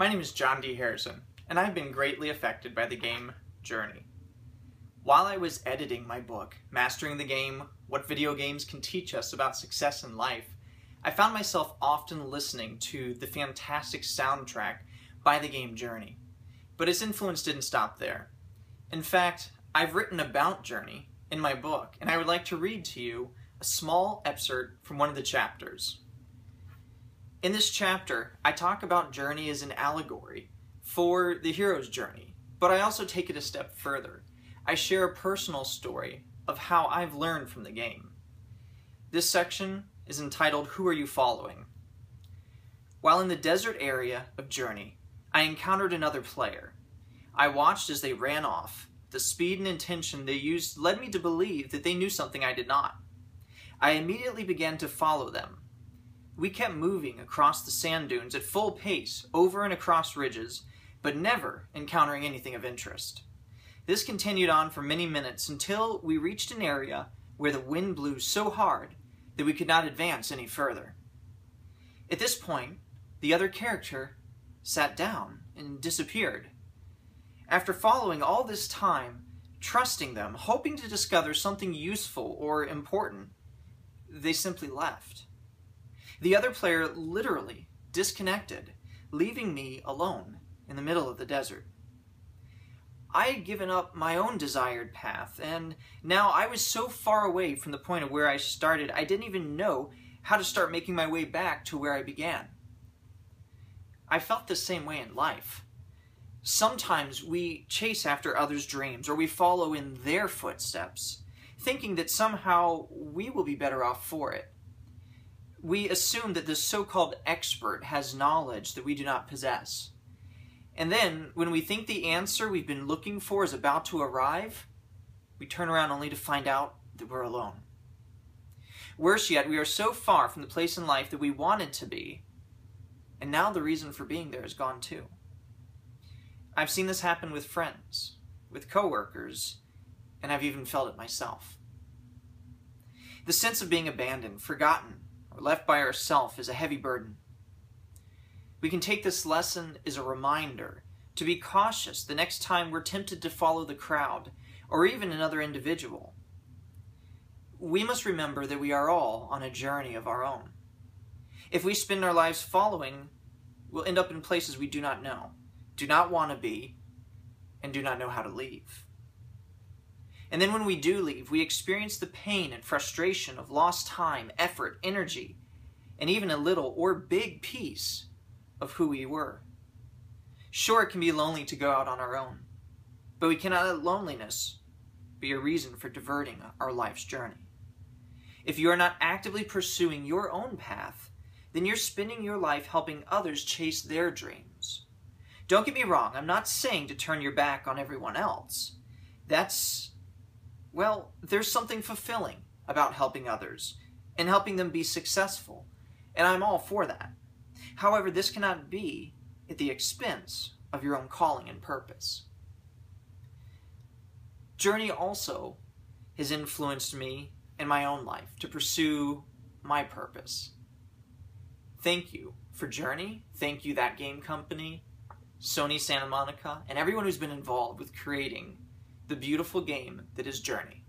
My name is John D. Harrison, and I've been greatly affected by the game Journey. While I was editing my book, Mastering the Game, What Video Games Can Teach Us About Success in Life, I found myself often listening to the fantastic soundtrack by the game Journey. But its influence didn't stop there. In fact, I've written about Journey in my book, and I would like to read to you a small excerpt from one of the chapters. In this chapter, I talk about Journey as an allegory for the hero's journey, but I also take it a step further. I share a personal story of how I've learned from the game. This section is entitled, Who Are You Following? While in the desert area of Journey, I encountered another player. I watched as they ran off. The speed and intention they used led me to believe that they knew something I did not. I immediately began to follow them. We kept moving across the sand dunes at full pace, over and across ridges, but never encountering anything of interest. This continued on for many minutes until we reached an area where the wind blew so hard that we could not advance any further. At this point, the other character sat down and disappeared. After following all this time, trusting them, hoping to discover something useful or important, they simply left. The other player literally disconnected, leaving me alone in the middle of the desert. I had given up my own desired path, and now I was so far away from the point of where I started, I didn't even know how to start making my way back to where I began. I felt the same way in life. Sometimes we chase after others' dreams, or we follow in their footsteps, thinking that somehow we will be better off for it. We assume that this so-called expert has knowledge that we do not possess. And then, when we think the answer we've been looking for is about to arrive, we turn around only to find out that we're alone. Worse yet, we are so far from the place in life that we wanted to be, and now the reason for being there is gone too. I've seen this happen with friends, with coworkers, and I've even felt it myself. The sense of being abandoned, forgotten, or left by ourselves is a heavy burden. We can take this lesson as a reminder to be cautious the next time we're tempted to follow the crowd, or even another individual. We must remember that we are all on a journey of our own. If we spend our lives following, we'll end up in places we do not know, do not want to be, and do not know how to leave. And then when we do leave, we experience the pain and frustration of lost time, effort, energy, and even a little or big piece of who we were. Sure, it can be lonely to go out on our own, but we cannot let loneliness be a reason for diverting our life's journey. If you are not actively pursuing your own path, then you're spending your life helping others chase their dreams. Don't get me wrong, I'm not saying to turn your back on everyone else. There's something fulfilling about helping others and helping them be successful, and I'm all for that. However, this cannot be at the expense of your own calling and purpose. Journey also has influenced me in my own life to pursue my purpose. Thank you for Journey. Thank you, that game company, Sony Santa Monica, and everyone who's been involved with creating the beautiful game that is Journey.